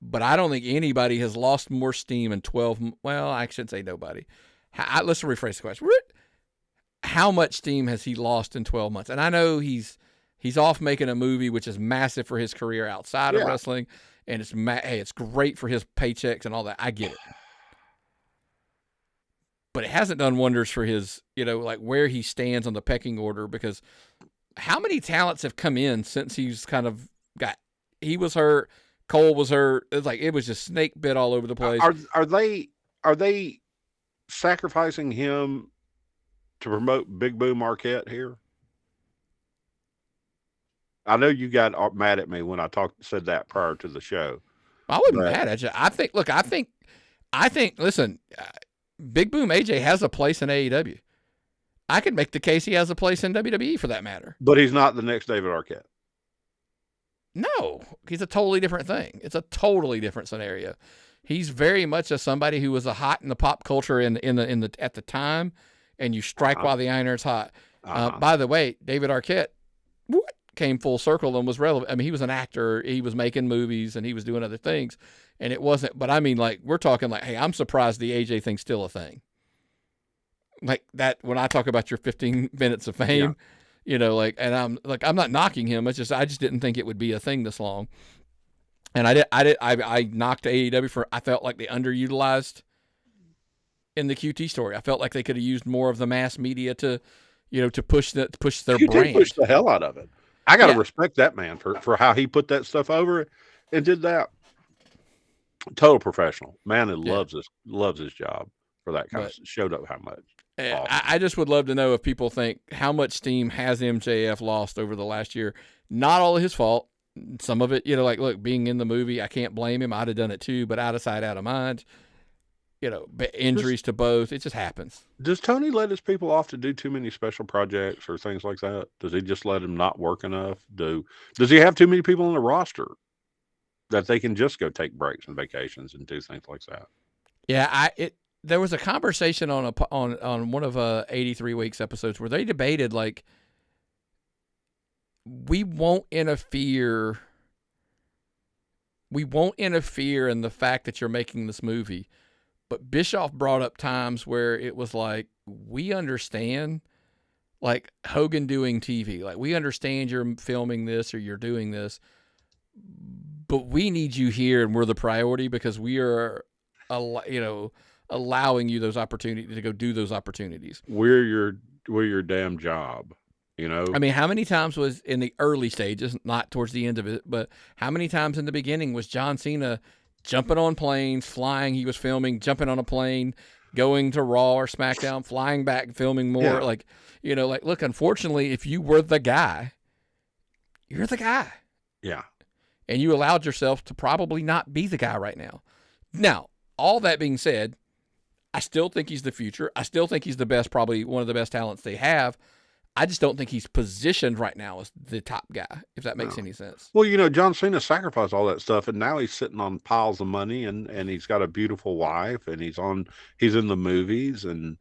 But I don't think anybody has lost more steam in 12. Well, I shouldn't say nobody. Let's rephrase the question. How much steam has he lost in 12 months? And I know he's off making a movie, which is massive for his career outside of wrestling, and it's great for his paychecks and all that. I get it. But it hasn't done wonders for his, like where he stands on the pecking order, because how many talents have come in since he's kind of he was hurt, Cole was hurt. It's like it was just snake bit all over the place. Are they sacrificing him to promote Big Boom Marquette here? I know you got mad at me when I said that prior to the show. I wasn't mad at you. I think. Listen. Big Boom AJ has a place in AEW. I could make the case he has a place in WWE for that matter. But he's not the next David Arquette. No, he's a totally different thing. It's a totally different scenario. He's very much somebody who was a hot in the pop culture at the time, and you strike while the iron's hot. By the way, David Arquette came full circle and was relevant. I mean, he was an actor. He was making movies and he was doing other things. And it wasn't, but I mean, like, we're talking like, hey, I'm surprised the AJ thing's still a thing. Like that, when I talk about your 15 minutes of fame, and I'm not knocking him. It's just, I just didn't think it would be a thing this long. And I knocked AEW I felt like they underutilized in the QT story. I felt like they could have used more of the mass media to push their brand. Push the hell out of it. I got to respect that man for how he put that stuff over and did that. Total professional man who loves his job for that kind of showed up how much. Awesome. I just would love to know if people think how much steam has MJF lost over the last year. Not all of his fault. Some of it, look, being in the movie, I can't blame him. I'd have done it too, but out of sight, out of mind. Injuries to both. It just happens. Does Tony let his people off to do too many special projects or things like that? Does he just let them not work enough? Does he have too many people on the roster that they can just go take breaks and vacations and do things like that? Yeah, there was a conversation on one of 83 Weeks episodes where they debated, like, we won't interfere in the fact that you're making this movie. But Bischoff brought up times where it was like, we understand, like Hogan doing TV, like we understand you're filming this or you're doing this, but we need you here and we're the priority because we are, allowing you those opportunities to go do those opportunities. We're your your damn job. I mean, how many times was in the early stages, not towards the end of it, but how many times in the beginning was John Cena jumping on planes, flying? He was filming, jumping on a plane, going to Raw or SmackDown, flying back, filming more. Yeah. Like, look, unfortunately, if you were the guy, you're the guy. Yeah. And you allowed yourself to probably not be the guy right now. Now, all that being said, I still think he's the future. I still think he's the best, probably one of the best talents they have. I just don't think he's positioned right now as the top guy, if that makes any sense. Well, John Cena sacrificed all that stuff, and now he's sitting on piles of money, and he's got a beautiful wife, and he's in the movies, and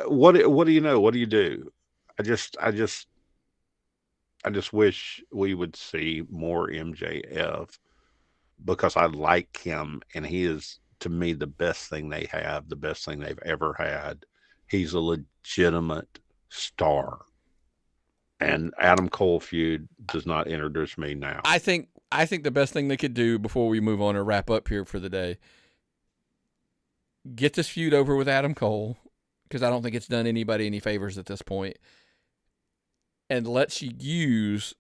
what do you know? What do you do? I just wish we would see more MJF, because I like him, and he is, to me, the best thing they have, the best thing they've ever had. He's a legitimate star. And Adam Cole feud does not introduce me now. I think the best thing they could do before we move on or wrap up here for the day, get this feud over with Adam Cole, because I don't think it's done anybody any favors at this point, and let's use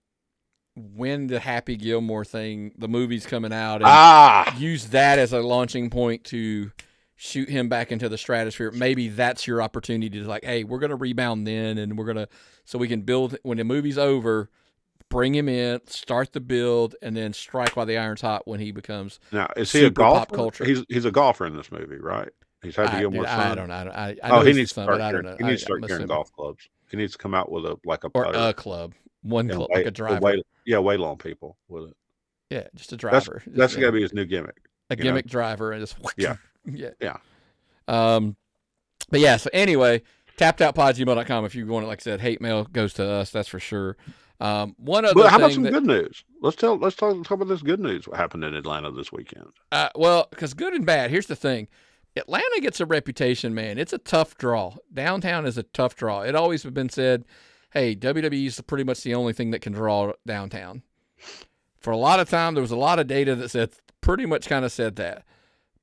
when the Happy Gilmore thing, the movie's coming out, and use that as a launching point to shoot him back into the stratosphere. Maybe that's your opportunity to, like, hey, we're going to rebound then, and so we can build, when the movie's over, bring him in, start the build, and then strike while the iron's hot when he becomes now. Is he a golfer? Pop culture. He's a golfer in this movie, right? He's Happy Gilmore's son. I don't know. I know he needs to start carrying. He needs to start carrying golf clubs. He needs to come out with a putter. Or a club. One club, like a driver. Wail on people with it. Yeah, just a driver. That's got to be his new gimmick. A gimmick driver, and just yeah. But yeah. So anyway, tappedoutpod@gmail.com. If you want it, like I said, hate mail goes to us. That's for sure. One other. But how about some good news? Let's talk about this good news. What happened in Atlanta this weekend? Well, because good and bad. Here's the thing. Atlanta gets a reputation, man. It's a tough draw. Downtown is a tough draw. It always has been said, hey, WWE is pretty much the only thing that can draw downtown. For a lot of time, there was a lot of data that said, pretty much kind of said that.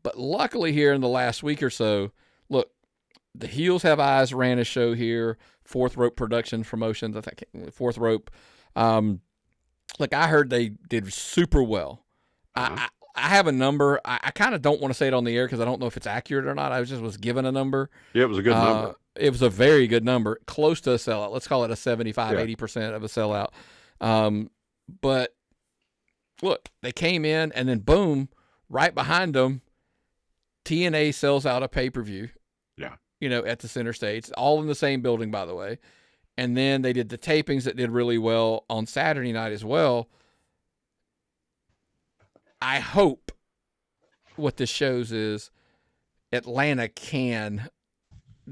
But luckily here in the last week or so, look, the Heels Have Eyes ran a show here, Fourth Rope Productions Promotions, I think, Fourth Rope. Look, I heard they did super well. I have a number. I kind of don't want to say it on the air because I don't know if it's accurate or not. I was given a number. Yeah, it was a good number. It was a very good number, close to a sellout. Let's call it a 75-80% of a sellout. But look, they came in, and then boom, right behind them, TNA sells out a pay-per-view. Yeah. At the center stage, all in the same building, by the way. And then they did the tapings that did really well on Saturday night as well. I hope what this shows is Atlanta can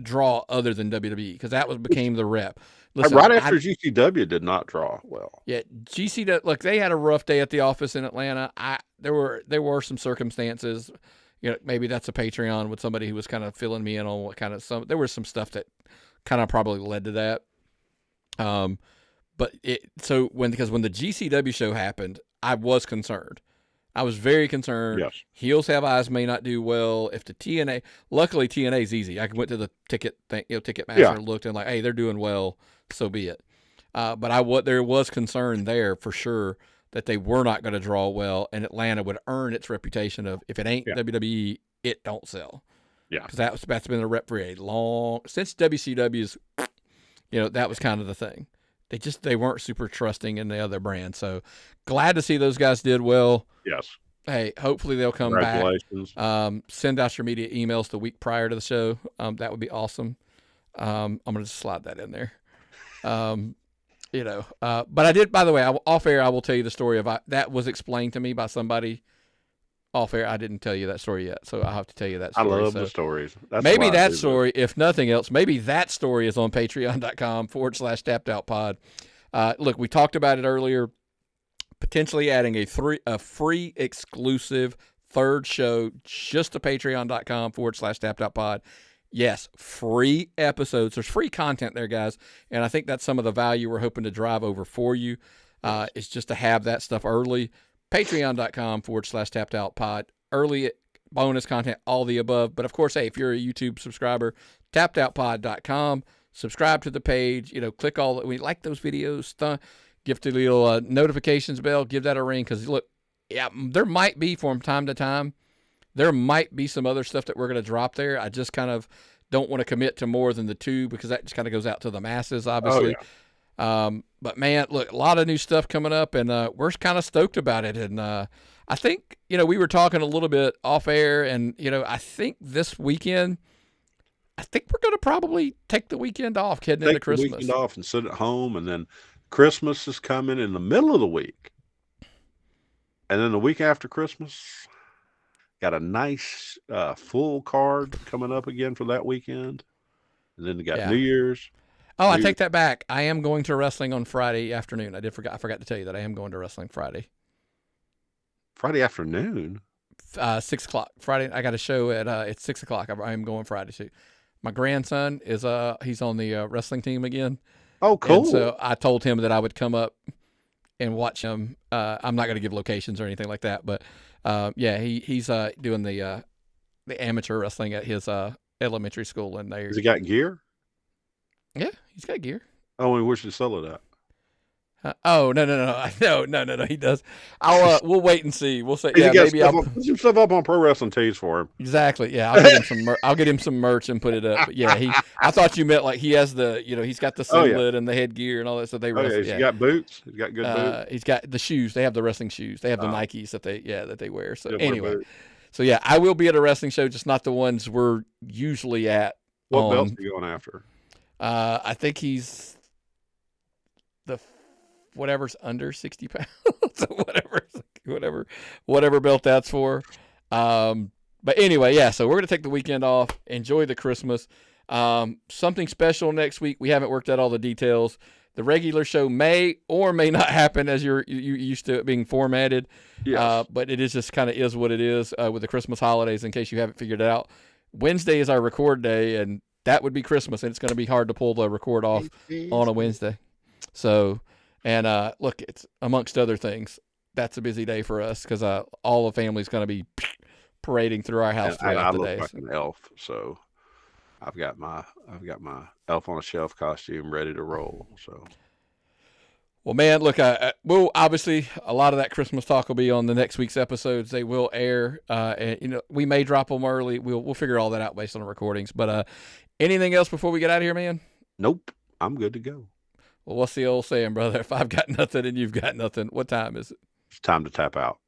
draw other than WWE, because that became the rep. Listen, right after GCW did not draw well. Yeah, GCW. Look, they had a rough day at the office in Atlanta. There were some circumstances. Maybe that's a Patreon with somebody who was kind of filling me in on what kind of there was some stuff that kind of probably led to that. Because when the GCW show happened, I was concerned. I was very concerned. Yes. Heels Have Eyes may not do well if the TNA. Luckily, TNA is easy. I went to the ticket thing, Ticketmaster, and looked, and like, hey, they're doing well, so be it. But there was concern there for sure that they were not going to draw well, and Atlanta would earn its reputation of, if it ain't WWE, it don't sell. Yeah, because that's been a rep for a long, since WCW's. That was kind of the thing. They weren't super trusting in the other brand. So glad to see those guys did well. Yes. Hey, hopefully they'll come back. Send out your media emails the week prior to the show. That would be awesome. I'm going to just slide that in there. But I did, by the way, off air, I will tell you the story of that was explained to me by somebody off air. I didn't tell you that story yet, so I'll have to tell you that story. I love the stories. Maybe that story, if nothing else, maybe that story is on patreon.com/tappedoutpod. Look, we talked about it earlier, potentially adding a free exclusive third show just to patreon.com/tappedoutpod. Yes, free episodes. There's free content there, guys. And I think that's some of the value we're hoping to drive over for you, is just to have that stuff early. Patreon.com/tappedoutpod. Early bonus content, all the above. But of course, hey, if you're a YouTube subscriber, tappedOutPod.com, subscribe to the page, click we like those videos, give the little notifications bell, give that a ring. Cause look, yeah, there might be from time to time, there might be some other stuff that we're going to drop there. I just kind of don't want to commit to more than the 2 because that just kind of goes out to the masses, obviously. Oh, yeah. But man, look, a lot of new stuff coming up, and we're kind of stoked about it. And I think, we were talking a little bit off air, and, I think this weekend, I think we're going to probably take the weekend off heading into Christmas. Take the weekend off and sit at home, and then Christmas is coming in the middle of the week. And then the week after Christmas, got a nice full card coming up again for that weekend. And then you got New Year's. Oh, I take that back. I am going to wrestling on Friday afternoon. I forgot to tell you that I am going to wrestling Friday. Friday afternoon? 6 o'clock. Friday, I got a show at 6 o'clock. I am going Friday too. My grandson is he's on the wrestling team again. Oh, cool. And so I told him that I would come up and watch him. I'm not going to give locations or anything like that, but he's doing the amateur wrestling at his elementary school in there. Has he got gear? Yeah, he's got gear. Oh, and where should he sell it at? No. He does. We'll wait and see. We'll say, maybe I'll put some stuff up on Pro Wrestling Tees for him. Exactly. Yeah, I'll get him some. I'll get him some merch and put it up. But yeah, I thought you meant like he has the, he's got the singlet and the headgear and all that. So they. He's got boots. He's got good boots. He's got the shoes. They have the wrestling shoes. They have the Nikes that they wear. So anyway, so yeah, I will be at a wrestling show, just not the ones we're usually at. What belts are you going after? I think he's the whatever's under 60 pounds. So whatever belt that's for. But anyway, yeah, so we're going to take the weekend off, enjoy the Christmas. Something special next week. We haven't worked out all the details. The regular show may or may not happen as you're used to it being formatted. Yes. But it is just kind of is what it is with the Christmas holidays, in case you haven't figured it out. Wednesday is our record day, and that would be Christmas, and it's going to be hard to pull the record off on a Wednesday. So, and look, it's amongst other things, that's a busy day for us because all the family's going to be parading through our house throughout the day. I look like an elf, so I've got my elf on a shelf costume ready to roll. So, well, man, look, we'll obviously a lot of that Christmas talk will be on the next week's episodes. They will air, and we may drop them early. We'll figure all that out based on the recordings. But anything else before we get out of here, man? Nope, I'm good to go. Well, what's the old saying, brother? If I've got nothing and you've got nothing, what time is it? It's time to tap out.